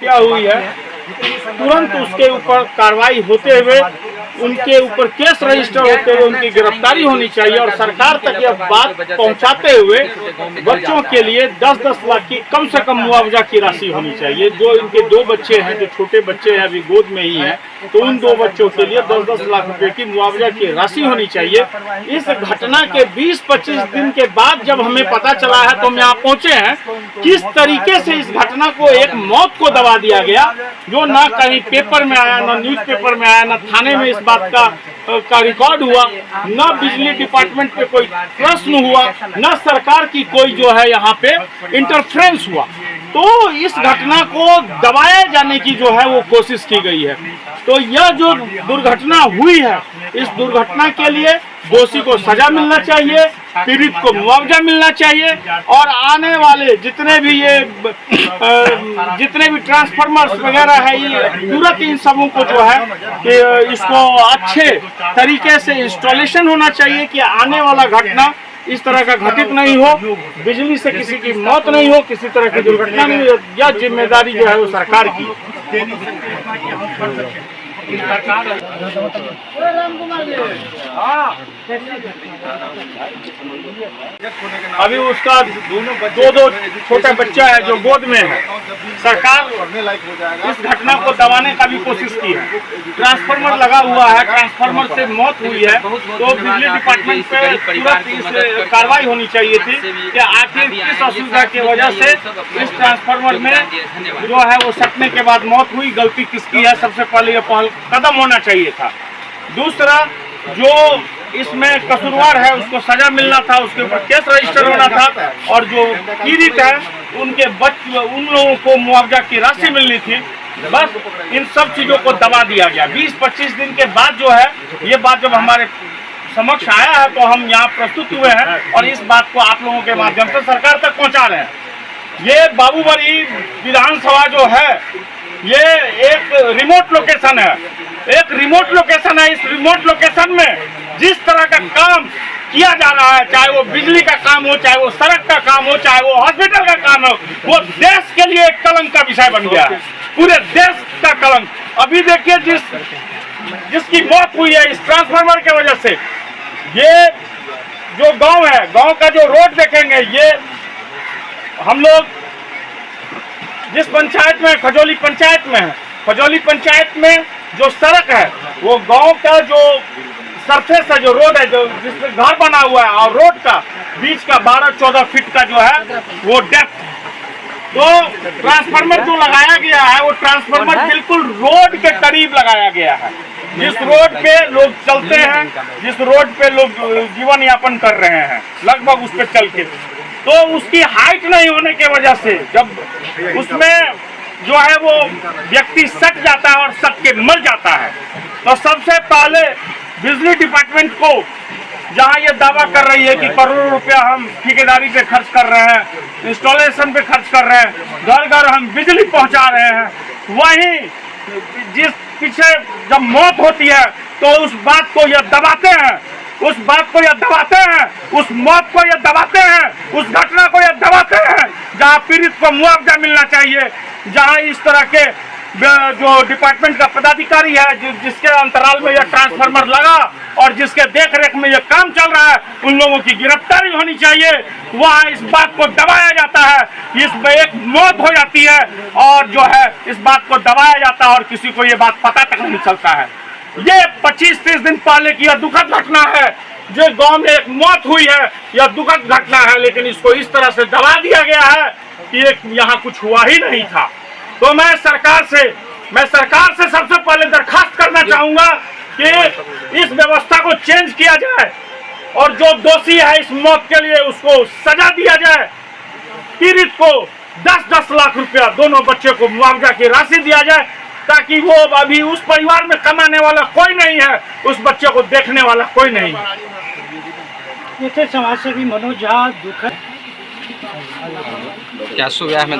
हत्या हुई है तुरंत उसके ऊपर कार्रवाई होते हुए उनके ऊपर केस रजिस्टर होते हुए उनकी गिरफ्तारी होनी चाहिए और सरकार तक यह बात पहुंचाते हुए बच्चों के लिए 10-10 लाख की कम से कम मुआवजा की राशि होनी चाहिए। जो इनके 2 बच्चे हैं, जो छोटे बच्चे हैं, अभी गोद में ही हैं, तो उन 2 बच्चों के लिए 10-10 लाख रुपए की मुआवजा की राशि होनी चाहिए। इस घटना के 20-25 दिन के बाद जब हमें पता चला है तो हम यहाँ पहुंचे हैं, किस तरीके से इस घटना को एक मौत को दबा दिया गया, जो ना कहीं पेपर में आया, ना न्यूज़पेपर में आया, ना थाने में इस बात का रिकॉर्ड हुआ, ना बिजली डिपार्टमेंट पे कोई प्रश्न हुआ, ना सरकार की कोई जो है यहाँ पे इंटरफ्रेंस हुआ। तो इस घटना को दबाया जाने की जो है वो कोशिश की गई है। तो यह जो दुर्घटना हुई है, इस दुर्घटना के लिए दोषी को सजा मिलना चाहिए, पीड़ित को मुआवजा मिलना चाहिए और आने वाले जितने भी ट्रांसफार्मर्स वगैरह है, ये तुरंत इन सबों को जो है कि इसको अच्छे तरीके से इंस्टॉलेशन होना चाहिए कि आने वाला घटना इस तरह का घटित नहीं हो, बिजली से किसी की मौत नहीं हो, किसी तरह की दुर्घटना नहीं हो। यह जिम्मेदारी जो है वो सरकार की। अभी उसका दो छोटा बच्चा है जो गोद में है। सरकार इस घटना को दबाने का भी कोशिश की है। ट्रांसफार्मर लगा हुआ है, ट्रांसफार्मर से मौत हुई है, तो बिजली डिपार्टमेंट पे तुरंत इस कार्रवाई होनी चाहिए थी कि आखिर किस असुविधा की वजह से इस ट्रांसफार्मर में जो है वो सटने के बाद मौत हुई, गलती किसकी है, सबसे पहले ये पहल कदम होना चाहिए था। दूसरा, जो इसमें कसूरवार है उसको सजा मिलना था, उसके ऊपर केस रजिस्टर होना था और जो पीड़ित है उन लोगों को मुआवजा की राशि मिलनी थी। बस इन सब चीजों को दबा दिया गया। 20-25 दिन के बाद जो है ये बात जब हमारे समक्ष आया है तो हम यहाँ प्रस्तुत हुए हैं और इस बात को आप लोगों के माध्यम से सरकार तक पहुँचा रहे हैं। ये बाबूबरी विधानसभा जो है ये एक रिमोट लोकेशन है, एक रिमोट लोकेशन है। इस रिमोट लोकेशन में जिस तरह का काम किया जा रहा है, चाहे वो बिजली का काम हो, चाहे वो सड़क का काम हो, चाहे वो हॉस्पिटल का काम हो, वो देश के लिए एक कलंक का विषय बन गया है, पूरे देश का कलंक। अभी देखिए जिसकी मौत हुई है इस ट्रांसफार्मर के वजह से, ये जो गांव है, गांव का जो रोड देखेंगे, ये हम लोग जिस पंचायत में खजौली पंचायत में है, खजौली पंचायत में जो सड़क है वो गांव का जो सरफेस है, जो रोड है, जो जिसमें घर बना हुआ है और रोड का बीच का 12-14 फीट का जो है वो डेप्थ। तो ट्रांसफार्मर जो लगाया गया है वो ट्रांसफार्मर बिल्कुल रोड के करीब लगाया गया है। जिस रोड पे लोग चलते हैं, जिस रोड पे लोग जीवन यापन कर रहे हैं, लगभग उस पे चल के, तो उसकी हाइट नहीं होने की वजह से जब उसमें जो है वो व्यक्ति सट जाता है और सट के मर जाता है। तो सबसे पहले बिजली डिपार्टमेंट को, जहां ये दावा कर रही है कि करोड़ों रुपया हम ठेकेदारी पे खर्च कर रहे हैं, इंस्टॉलेशन पे खर्च कर रहे हैं, घर घर हम बिजली पहुंचा रहे हैं, वहीं जिस पीछे जब मौत होती है तो उस बात को ये दबाते हैं, उस बात को ये दबाते हैं, उस मौत को ये दबाते हैं, उस घटना को ये दबाते हैं। जहां पीड़ित को मुआवजा मिलना चाहिए, जहां इस तरह के जो डिपार्टमेंट का पदाधिकारी है जिसके अंतराल में यह ट्रांसफार्मर लगा और जिसके देख रेख में यह काम चल रहा है, उन लोगों की गिरफ्तारी होनी चाहिए। वहाँ इस बात को दबाया जाता है, इसमें एक मौत हो जाती है और जो है इस बात को दबाया जाता है और किसी को ये बात पता तक नहीं चलता है। ये 25-30 दिन पहले की यह दुखद घटना है, जो गांव में एक मौत हुई है, यह दुखद घटना है, लेकिन इसको इस तरह से दबा दिया गया है कि यहाँ कुछ हुआ ही नहीं था। तो मैं सरकार से सबसे पहले दरखास्त करना चाहूंगा कि इस व्यवस्था को चेंज किया जाए और जो दोषी है इस मौत के लिए उसको सजा दिया जाए। पीड़ित को 10-10 लाख रुपया, दोनों बच्चे को मुआवजा की राशि दिया जाए, ताकि वो अभी उस परिवार में कमाने वाला कोई नहीं है, उस बच्चे को देखने वाला कोई नहीं है। जैसे समाज सेवी मनोज झा दुखद क्या सुबह में